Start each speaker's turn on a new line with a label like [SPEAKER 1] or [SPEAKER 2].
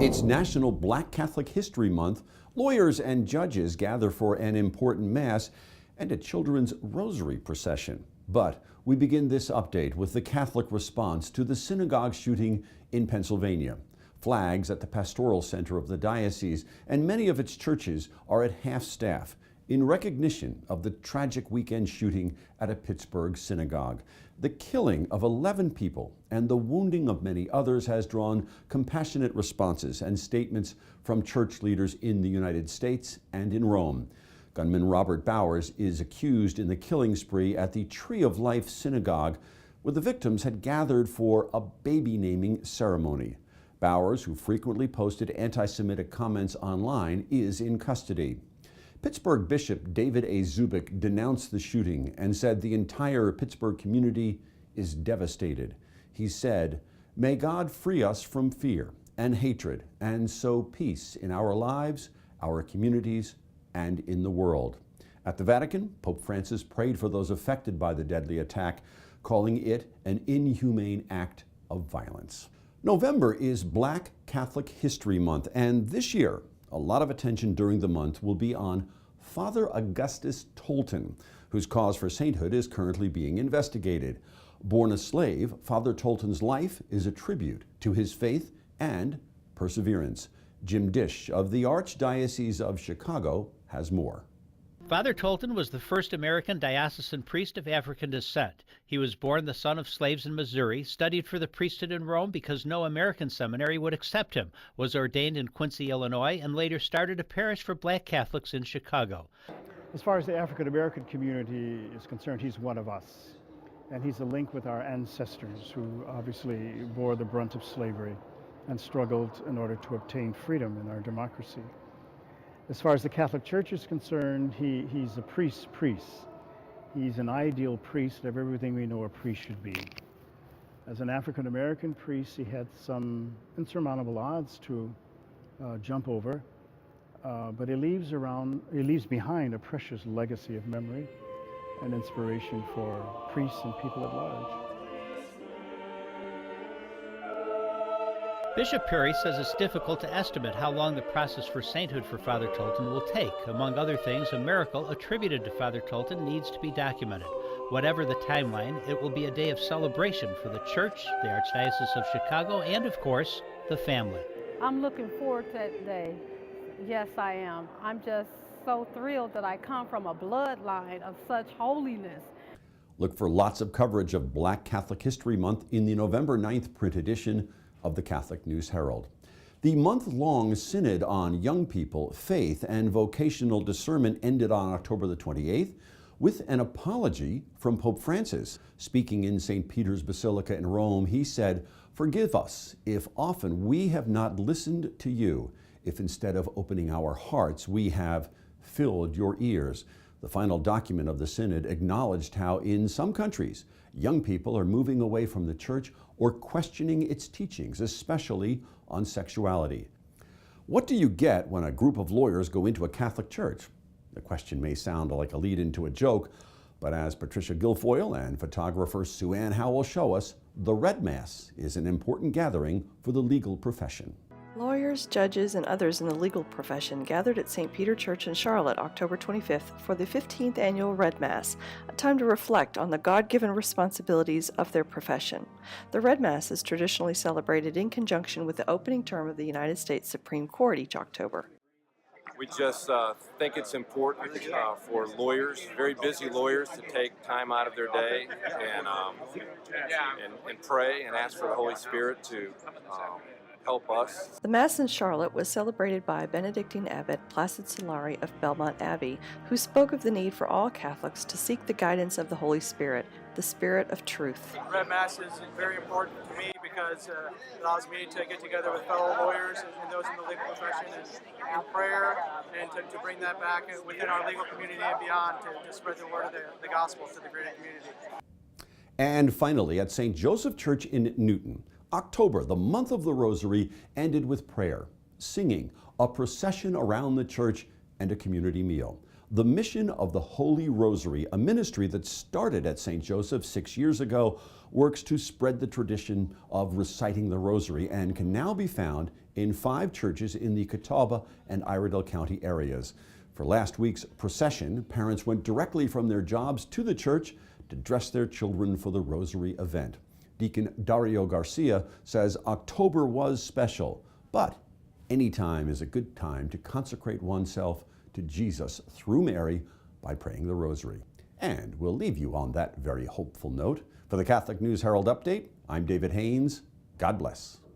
[SPEAKER 1] It's National Black Catholic History Month. Lawyers and judges gather for an important Mass and a children's Rosary procession. But we begin this update with the Catholic response to the synagogue shooting in Pennsylvania. Flags at the pastoral center of the Diocese and many of its churches are at half-staff in recognition of the tragic weekend shooting at a Pittsburgh synagogue. The killing of 11 people and the wounding of many others has drawn compassionate responses and statements from church leaders in the United States and in Rome. Gunman Robert Bowers is accused in the killing spree at the Tree of Life synagogue, where the victims had gathered for a baby naming ceremony. Bowers, who frequently posted anti-Semitic comments online, is in custody. Pittsburgh Bishop David A. Zubik denounced the shooting and said the entire Pittsburgh community is devastated. He said, "May God free us from fear and hatred and sow peace in our lives, our communities, and in the world." At the Vatican, Pope Francis prayed for those affected by the deadly attack, calling it an inhumane act of violence. November is Black Catholic History Month, and this year, a lot of attention during the month will be on Father Augustus Tolton, whose cause for sainthood is currently being investigated. Born a slave, Father Tolton's life is a tribute to his faith and perseverance. Jim Dish of the Archdiocese of Chicago has more.
[SPEAKER 2] Father Tolton was the first American diocesan priest of African descent. He was born the son of slaves in Missouri, studied for the priesthood in Rome because no American seminary would accept him, was ordained in Quincy, Illinois, and later started a parish for black Catholics in Chicago.
[SPEAKER 3] As far as the African American community is concerned, he's one of us. And he's a link with our ancestors who obviously bore the brunt of slavery and struggled in order to obtain freedom in our democracy. As far as the Catholic Church is concerned, he's a priest's priest. He's an ideal priest of everything we know a priest should be. As an African American priest, he had some insurmountable odds to jump over, but he leaves behind a precious legacy of memory and inspiration for priests and people at large.
[SPEAKER 2] Bishop Perry says it's difficult to estimate how long the process for sainthood for Father Tolton will take. Among other things, a miracle attributed to Father Tolton needs to be documented. Whatever the timeline, it will be a day of celebration for the Church, the Archdiocese of Chicago, and of course, the family.
[SPEAKER 4] I'm looking forward to that day. Yes, I am. I'm just so thrilled that I come from a bloodline of such holiness.
[SPEAKER 1] Look for lots of coverage of Black Catholic History Month in the November 9th print edition of the Catholic News Herald. The month-long Synod on Young People, Faith, and Vocational Discernment ended on October the 28th with an apology from Pope Francis. Speaking in St. Peter's Basilica in Rome, he said, "Forgive us if often we have not listened to you, if instead of opening our hearts, we have filled your ears." The final document of the Synod acknowledged how in some countries, young people are moving away from the Church or questioning its teachings, especially on sexuality. What do you get when a group of lawyers go into a Catholic church? The question may sound like a lead into a joke, but as Patricia Guilfoyle and photographer Sue Ann Howell show us, the Red Mass is an important gathering for the legal profession.
[SPEAKER 5] Lawyers, judges, and others in the legal profession gathered at St. Peter Church in Charlotte October 25th for the 15th Annual Red Mass, a time to reflect on the God-given responsibilities of their profession. The Red Mass is traditionally celebrated in conjunction with the opening term of the United States Supreme Court each October.
[SPEAKER 6] We just think it's important for lawyers, very busy lawyers, to take time out of their day and pray and ask for the Holy Spirit to help us.
[SPEAKER 5] The Mass in Charlotte was celebrated by Benedictine Abbot Placid Solari of Belmont Abbey, who spoke of the need for all Catholics to seek the guidance of the Holy Spirit, the Spirit of truth.
[SPEAKER 7] Red Mass is very important to me because it allows me to get together with fellow lawyers and those in the legal profession in prayer and to bring that back within our legal community and beyond to spread the word of the gospel to the greater community.
[SPEAKER 1] And finally, at St. Joseph Church in Newton, October, the month of the Rosary, ended with prayer, singing, a procession around the church, and a community meal. The mission of the Holy Rosary, a ministry that started at St. Joseph 6 years ago, works to spread the tradition of reciting the Rosary and can now be found in 5 churches in the Catawba and Iredell County areas. For last week's procession, parents went directly from their jobs to the church to dress their children for the Rosary event. Deacon Dario Garcia says October was special, but any time is a good time to consecrate oneself to Jesus through Mary by praying the Rosary. And we'll leave you on that very hopeful note. For the Catholic News Herald Update, I'm David Haynes. God bless.